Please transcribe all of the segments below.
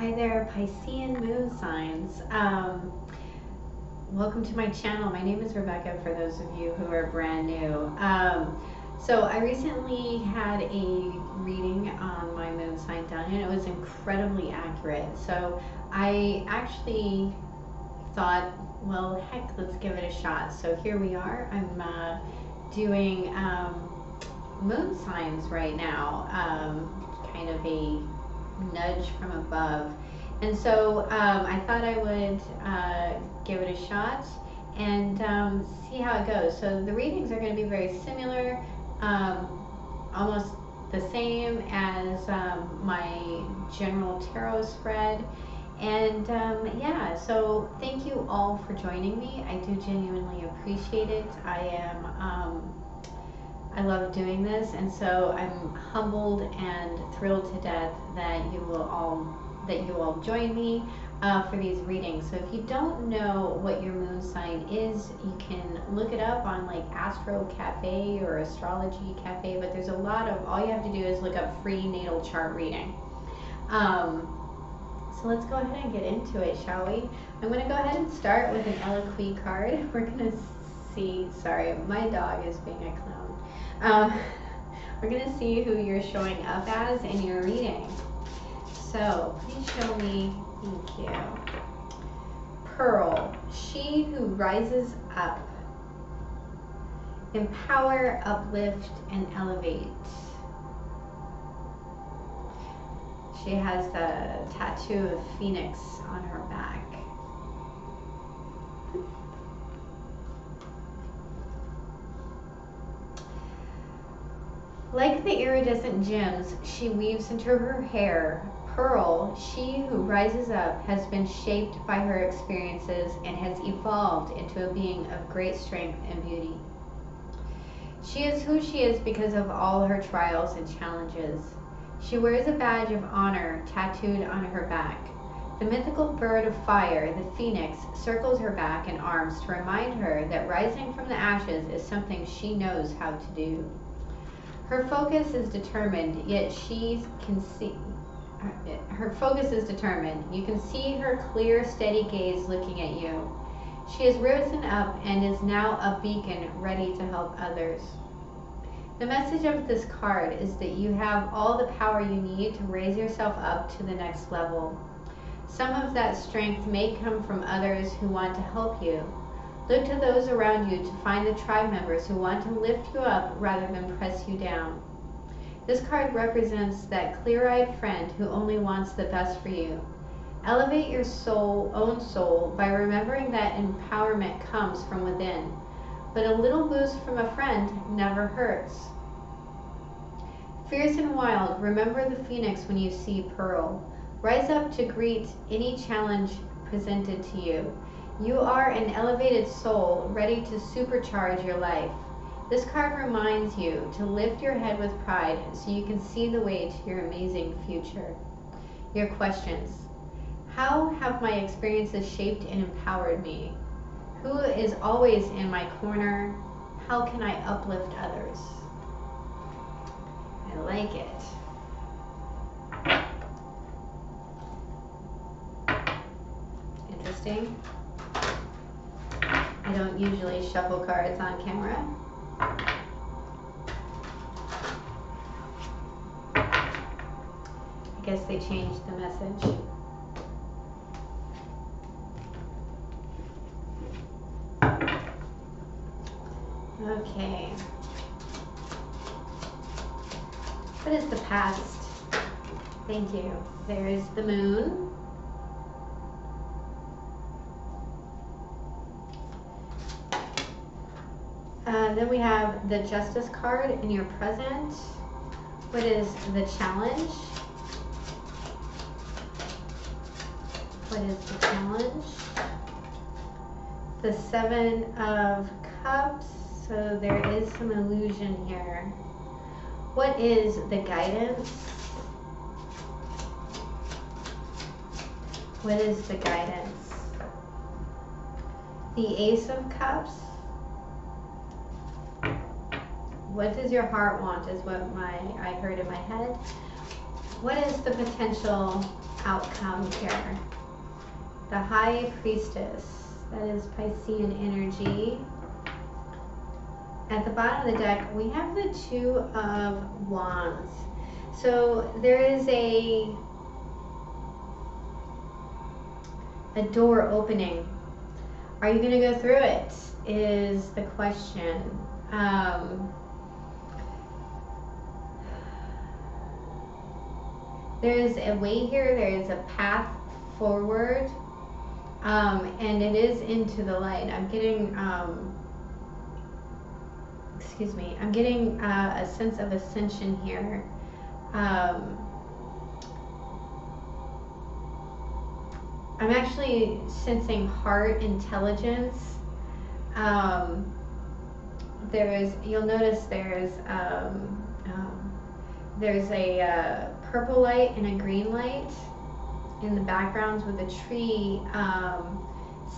Hi there, Piscean moon signs. Welcome to my channel. My name is Rebecca, for those of you who are brand new. So I recently had a reading on my moon sign done, and it was incredibly accurate. So I actually thought, well, heck, let's give it a shot. So here we are. I'm doing moon signs right now, kind of a nudge from above. And so I thought I would give it a shot and see how it goes. So the readings are going to be very similar, almost the same as my general tarot spread. And yeah, so thank you all for joining me. I do genuinely appreciate it. I love doing this, and so I'm humbled and thrilled to death that you all join me for these readings. So if you don't know what your moon sign is, you can look it up on like Astro Cafe or Astrology Cafe, but there's a lot of, all you have to do is look up free natal chart reading. So let's go ahead and get into it, shall we? I'm going to go ahead and start with an Eloquy card. We're going to see, sorry, my dog is being a clown. We're going to see who you're showing up as in your reading. So please show me, thank you. Pearl, she who rises up. Empower, uplift, and elevate. She has the tattoo of Phoenix on her back. Like the iridescent gems she weaves into her hair, Pearl, she who rises up, has been shaped by her experiences and has evolved into a being of great strength and beauty. She is who she is because of all her trials and challenges. She wears a badge of honor tattooed on her back. The mythical bird of fire, the phoenix, circles her back and arms to remind her that rising from the ashes is something she knows how to do. Her focus is determined, yet she can see. Her focus is determined. You can see her clear, steady gaze looking at you. She has risen up and is now a beacon ready to help others. The message of this card is that you have all the power you need to raise yourself up to the next level. Some of that strength may come from others who want to help you. Look to those around you to find the tribe members who want to lift you up rather than press you down. This card represents that clear-eyed friend who only wants the best for you. Elevate your own soul by remembering that empowerment comes from within, but a little boost from a friend never hurts. Fierce and wild, remember the phoenix when you see Pearl. Rise up to greet any challenge presented to you. You are an elevated soul ready to supercharge your life. This card reminds you to lift your head with pride so you can see the way to your amazing future. Your questions. How have my experiences shaped and empowered me? Who is always in my corner? How can I uplift others? I like it. Interesting. I don't usually shuffle cards on camera. I guess they changed the message. Okay. What is the past? Thank you. There is the moon. Then we have the Justice card in your present. What is the challenge? What is the challenge? The Seven of Cups. So there is some illusion here. What is the guidance? What is the guidance? The Ace of Cups. What does your heart want is what I heard in my head. What is the potential outcome here? The High Priestess, that is Piscean energy. At the bottom of the deck, we have the Two of Wands. So there is a door opening. Are you going to go through it is the question. There is a way here, there is a path forward, and it is into the light. I'm getting, I'm getting a sense of ascension here. I'm actually sensing heart intelligence. You'll notice there's a purple light and a green light in the backgrounds with a tree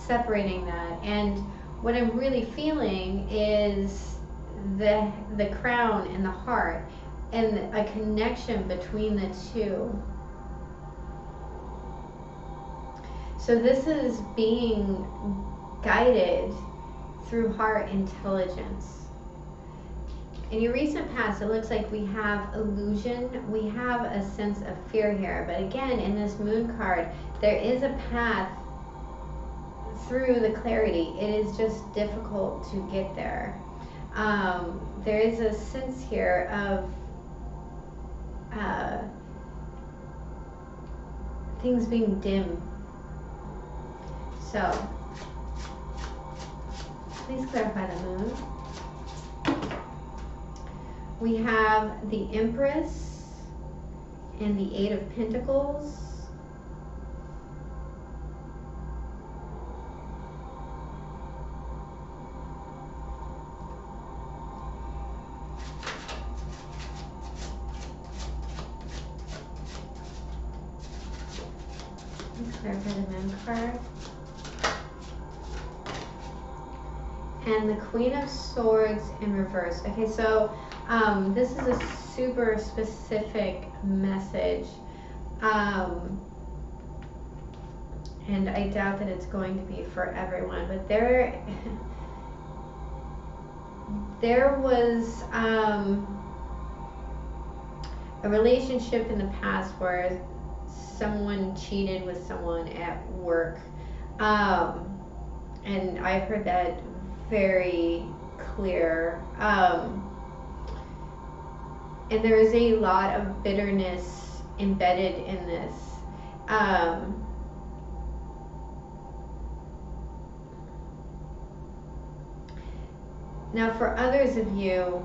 separating that. And what I'm really feeling is the crown and the heart and a connection between the two. So this is being guided through heart intelligence. In your recent past, it looks like we have illusion, we have a sense of fear here. But again, in this moon card, there is a path through the clarity. It is just difficult to get there. There is a sense here of things being dim. So, please clarify the moon. We have the Empress and the Eight of Pentacles. Let's clarify the moon card. And the Queen of Swords in reverse. Okay, so this is a super specific message. And I doubt that it's going to be for everyone, but there was a relationship in the past where someone cheated with someone at work. And I've heard that very clear. And there is a lot of bitterness embedded in this. Now for others of you,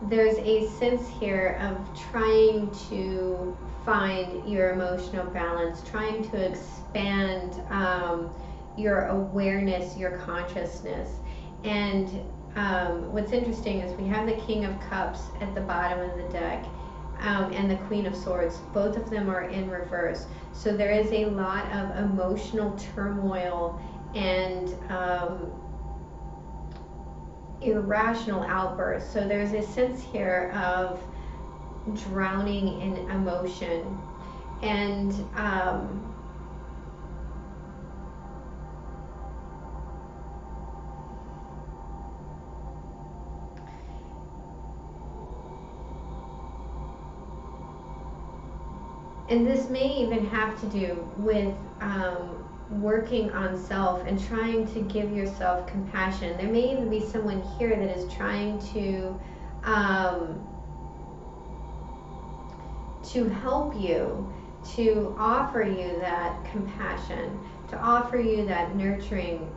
there's a sense here of trying to find your emotional balance, trying to expand your awareness, your consciousness. And what's interesting is we have the King of Cups at the bottom of the deck and the Queen of Swords. Both of them are in reverse. So there is a lot of emotional turmoil and irrational outbursts. So there's a sense here of drowning in emotion. And this may even have to do with working on self and trying to give yourself compassion. There may even be someone here that is trying to help you, to offer you that compassion, to offer you that nurturing.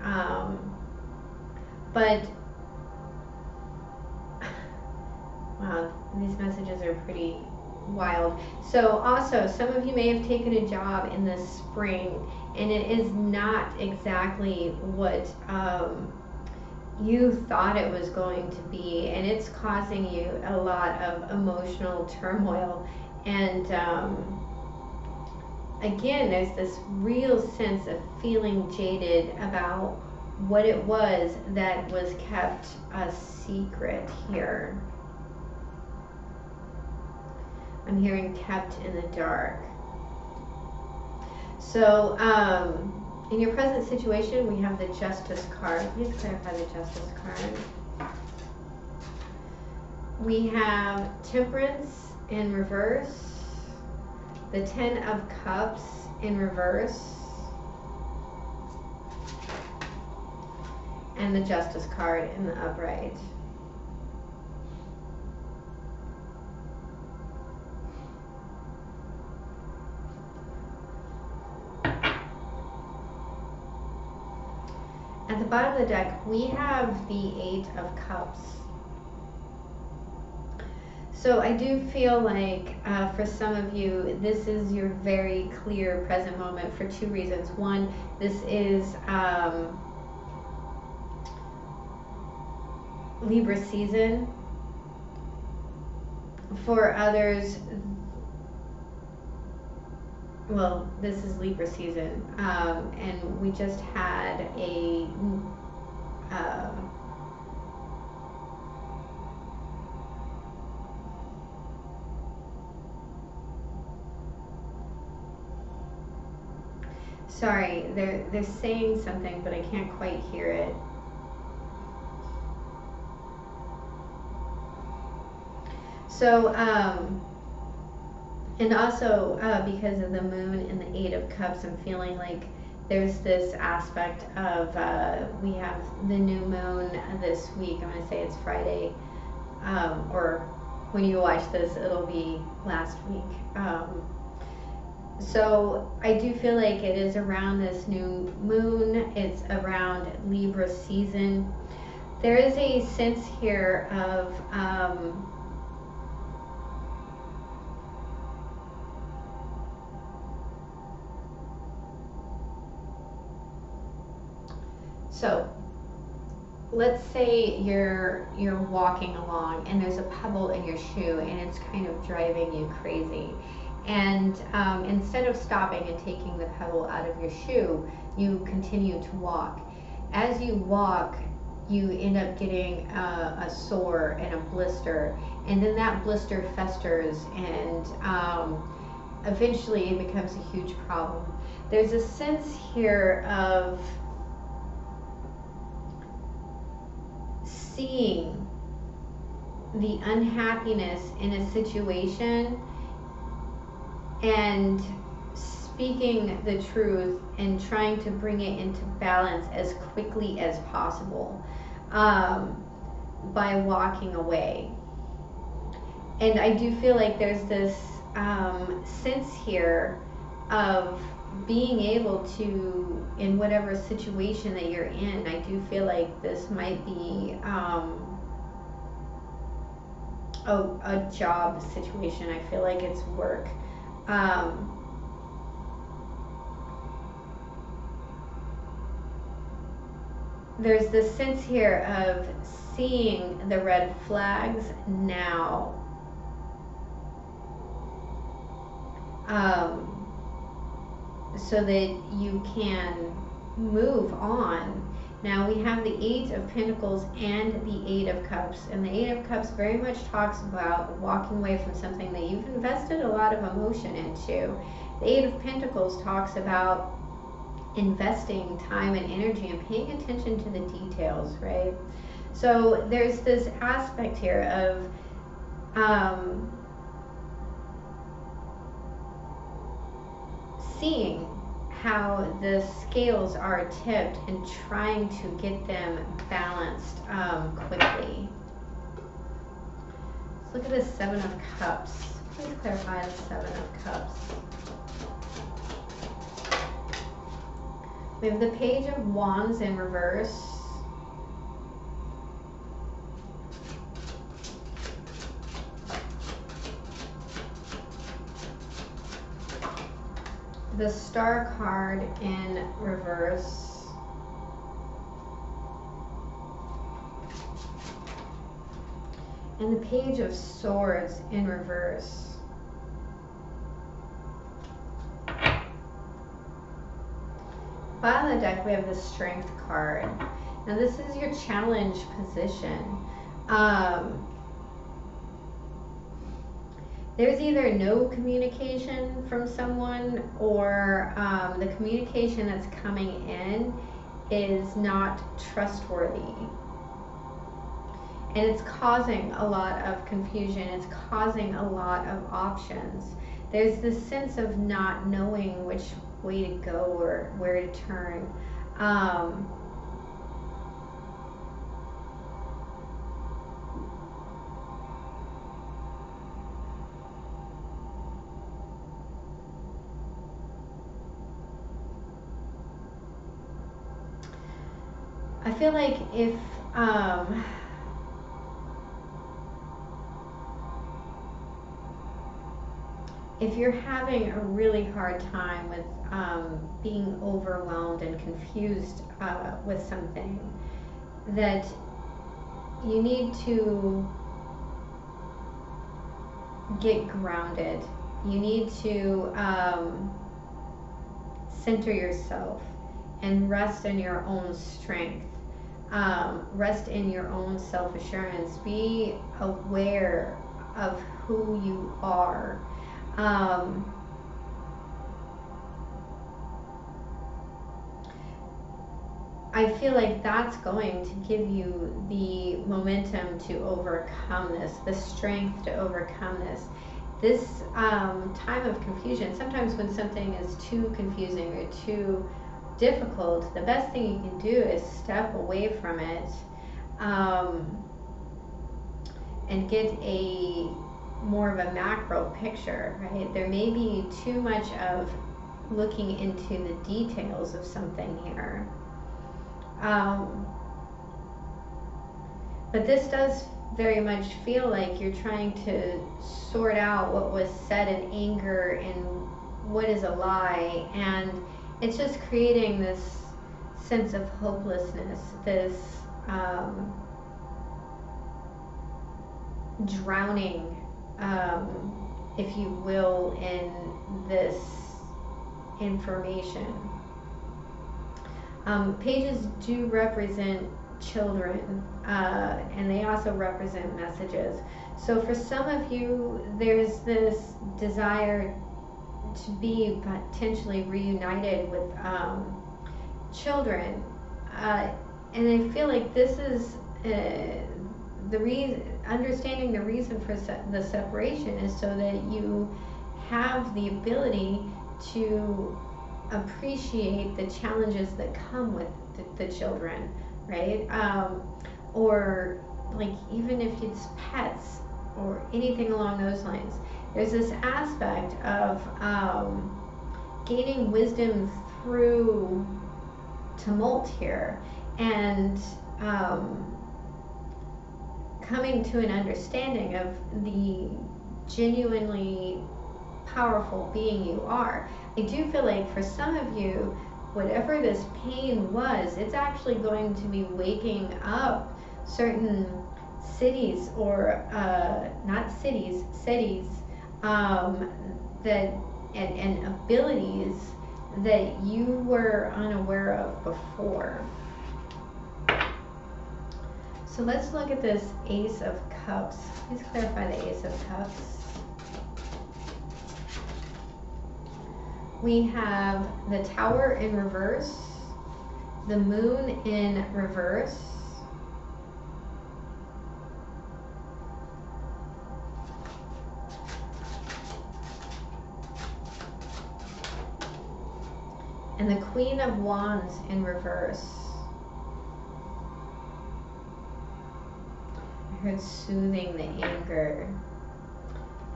But wow, these messages are pretty wild. So also, some of you may have taken a job in the spring and it is not exactly what you thought it was going to be, and it's causing you a lot of emotional turmoil. And again, there's this real sense of feeling jaded about what it was that was kept a secret here. I'm hearing kept in the dark. So, in your present situation, we have the Justice card. Please clarify the Justice card. We have Temperance in reverse, the Ten of Cups in reverse, and the Justice card in the upright. At the bottom of the deck, we have the Eight of Cups. So I do feel like for some of you, this is your very clear present moment for two reasons. One, this is Libra season. For others, well, this is Libra season, and we just had a sorry, they're saying something, but I can't quite hear it. So, and also because of the moon and the Eight of Cups, I'm feeling like there's this aspect of, we have the new moon this week. I'm going to say it's Friday, or when you watch this, it'll be last week. So I do feel like it is around this new moon. It's around Libra season. There is a sense here of so let's say you're walking along and there's a pebble in your shoe and it's kind of driving you crazy. And instead of stopping and taking the pebble out of your shoe, you continue to walk. As you walk, you end up getting a sore and a blister, and then that blister festers, and eventually it becomes a huge problem. There's a sense here of seeing the unhappiness in a situation and speaking the truth and trying to bring it into balance as quickly as possible by walking away. And I do feel like there's this sense here of being able to, in whatever situation that you're in, I do feel like this might be a job situation. I feel like it's work. There's this sense here of seeing the red flags now. So that you can move on. Now we have the Eight of Pentacles and the Eight of Cups, and the Eight of Cups very much talks about walking away from something that you've invested a lot of emotion into. The Eight of Pentacles talks about investing time and energy and paying attention to the details, right? So there's this aspect here of seeing how the scales are tipped and trying to get them balanced quickly. Let's look at the Seven of Cups. Please clarify the Seven of Cups. We have the Page of Wands in reverse. The Star card in reverse. And the Page of Swords in reverse. Bottom of the deck, we have the Strength card. Now this is your challenge position. there's either no communication from someone, or the communication that's coming in is not trustworthy. And it's causing a lot of confusion. It's causing a lot of options. There's this sense of not knowing which way to go or where to turn. I feel like if you're having a really hard time with being overwhelmed and confused with something, that you need to get grounded. You need to center yourself and rest in your own strength. Rest in your own self-assurance. Be aware of who you are. I feel like that's going to give you the momentum to overcome this, the strength to overcome this. This time of confusion, sometimes when something is too confusing or too difficult, the best thing you can do is step away from it and get a more of a macro picture, right? There may be too much of looking into the details of something here. But this does very much feel like you're trying to sort out what was said in anger and what is a lie, and it's just creating this sense of hopelessness, this drowning, if you will, in this information. Pages do represent children, and they also represent messages. So for some of you, there's this desire to be potentially reunited with children, and I feel like this is the reason. Understanding the reason for the separation is so that you have the ability to appreciate the challenges that come with the children, right? Or like even if it's pets or anything along those lines, there's this aspect of gaining wisdom through tumult here, and coming to an understanding of the genuinely powerful being you are. I do feel like for some of you, whatever this pain was, it's actually going to be waking up certain cities, or not cities, that and abilities that you were unaware of before. So let's look at this Ace of Cups. Please clarify the Ace of Cups. We have the Tower in reverse, the Moon in reverse, and the Queen of Wands in reverse. I heard soothing the anger.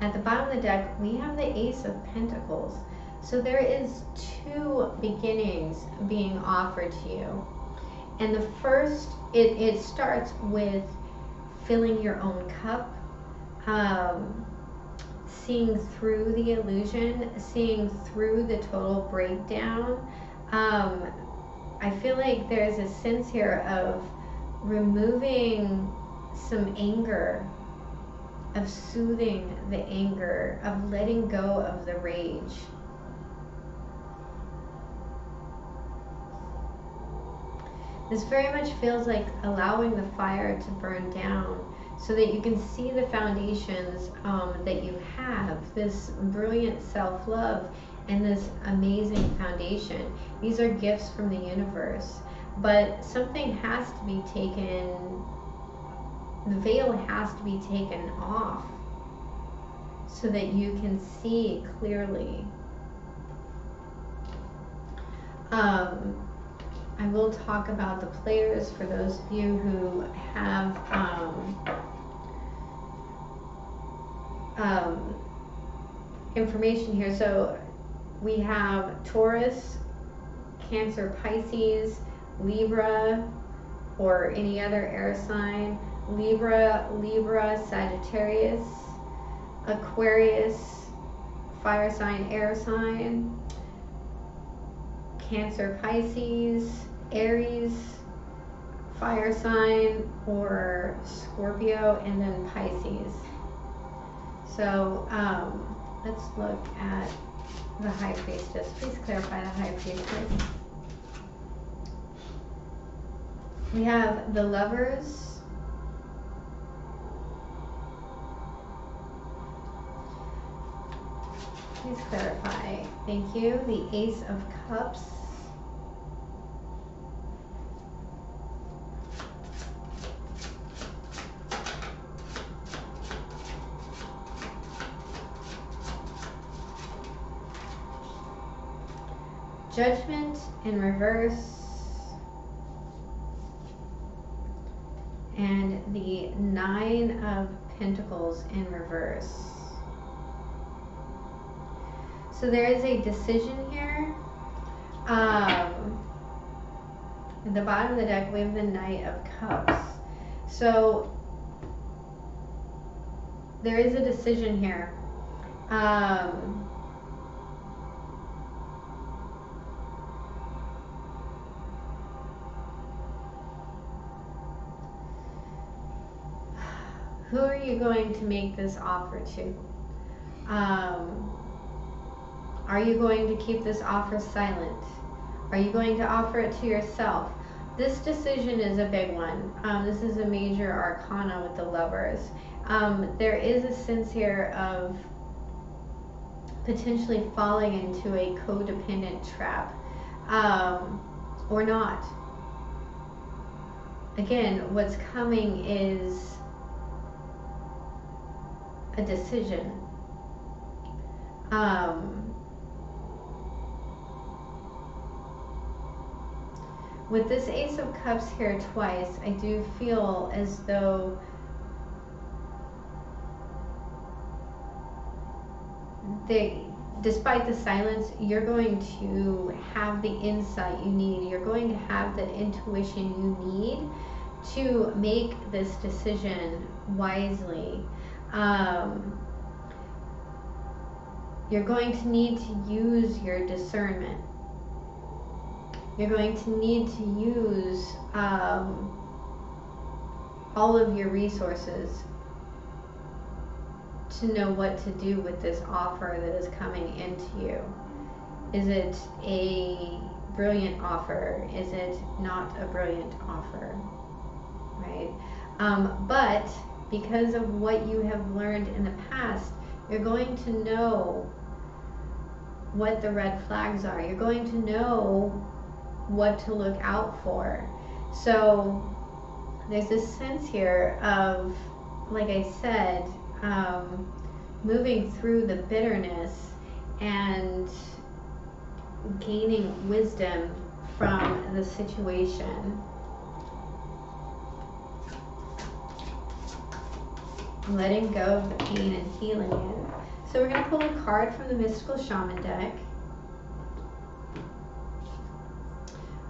At the bottom of the deck, we have the Ace of Pentacles. So there is two beginnings being offered to you. And the first, it starts with filling your own cup, seeing through the illusion, seeing through the total breakdown. I feel like there's a sense here of removing some anger, of soothing the anger, of letting go of the rage. This very much feels like allowing the fire to burn down so that you can see the foundations that you have, this brilliant self-love and this amazing foundation. These are gifts from the universe, but something has to be taken, the veil has to be taken off so that you can see clearly. I will talk about the players for those of you who have information here. So we have Taurus, Cancer, Pisces, Libra, or any other air sign, Libra, Sagittarius, Aquarius, fire sign, air sign, Cancer, Pisces, Aries, fire sign, or Scorpio, and then Pisces. So let's look at the High Priestess. Please clarify the High Priestess. We have the Lovers, please clarify, thank you, the Ace of Cups, Judgment in reverse, and the Nine of Pentacles in reverse. So there is a decision here. At the bottom of the deck, we have the Knight of Cups. So there is a decision here. Who are you going to make this offer to? Are you going to keep this offer silent? Are you going to offer it to yourself? This decision is a big one. This is a major arcana with the Lovers. There is a sense here of potentially falling into a codependent trap, or not. Again, what's coming is a decision. With this Ace of Cups here twice, I do feel as though despite the silence, you're going to have the insight you need. You're going to have the intuition you need to make this decision wisely. You're going to need to use your discernment. You're going to need to use all of your resources to know what to do with this offer that is coming into you. Is it a brilliant offer? Is it not a brilliant offer? Right? But because of what you have learned in the past, you're going to know what the red flags are. You're going to know what to look out for. So there's this sense here of, like I said, moving through the bitterness and gaining wisdom from the situation. Letting go of the pain and healing it. So we're going to pull a card from the Mystical Shaman deck.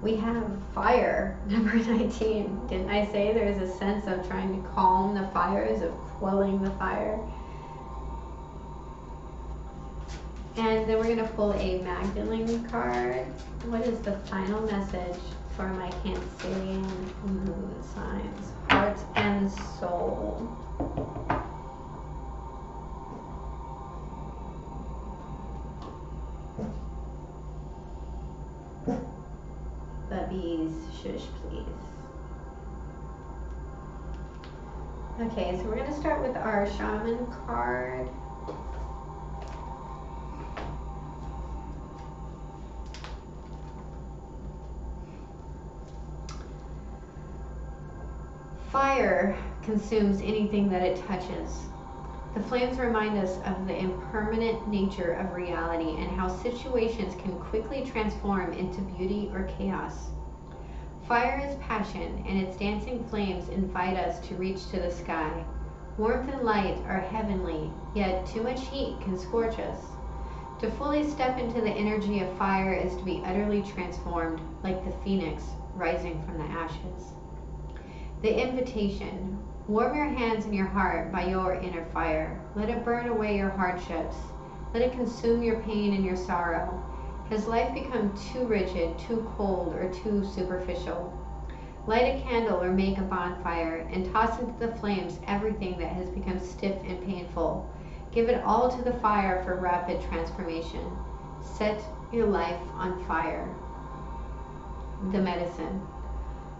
We have Fire, number 19. Didn't I say there's a sense of trying to calm the fires, of quelling the fire? And then we're going to pull a Magdalene card. What is the final message for my Cancerian moon signs? Heart and soul. Bubbies, shush please. Okay, so we're going to start with our shaman card. Fire consumes anything that it touches. The flames remind us of the impermanent nature of reality and how situations can quickly transform into beauty or chaos. Fire is passion, and its dancing flames invite us to reach to the sky. Warmth and light are heavenly, yet too much heat can scorch us. To fully step into the energy of fire is to be utterly transformed, like the phoenix rising from the ashes. The invitation. Warm your hands and your heart by your inner fire. Let it burn away your hardships. Let it consume your pain and your sorrow. Has life become too rigid, too cold, or too superficial? Light a candle or make a bonfire and toss into the flames everything that has become stiff and painful. Give it all to the fire for rapid transformation. Set your life on fire. The medicine.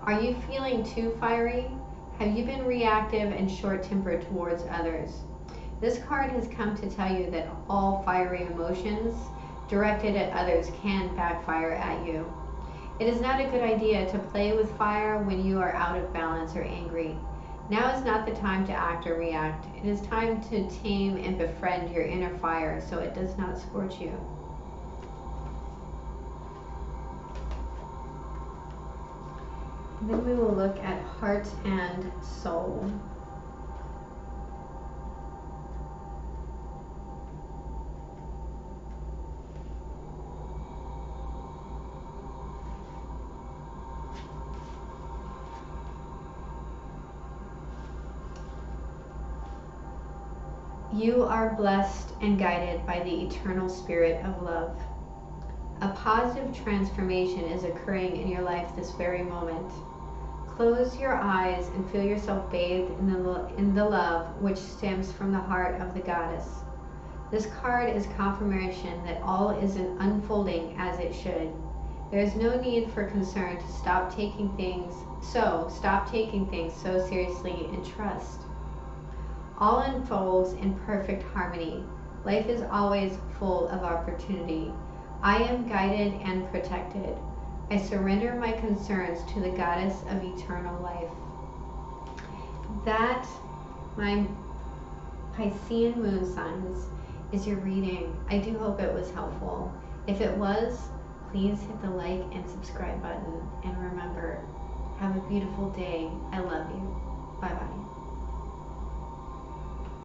Are you feeling too fiery? Have you been reactive and short-tempered towards others? This card has come to tell you that all fiery emotions directed at others can backfire at you. It is not a good idea to play with fire when you are out of balance or angry. Now is not the time to act or react. It is time to tame and befriend your inner fire so it does not scorch you. And then we will look at heart and soul. You are blessed and guided by the eternal spirit of love. A positive transformation is occurring in your life this very moment. Close your eyes and feel yourself bathed in the love which stems from the heart of the goddess. This card is confirmation that all is unfolding as it should. There is no need for concern to stop taking things so seriously and trust. All unfolds in perfect harmony. Life is always full of opportunity. I am guided and protected. I surrender my concerns to the goddess of eternal life. That, my Piscean moon signs, is your reading. I do hope it was helpful. If it was, please hit the like and subscribe button. And remember, have a beautiful day. I love you. Bye-bye.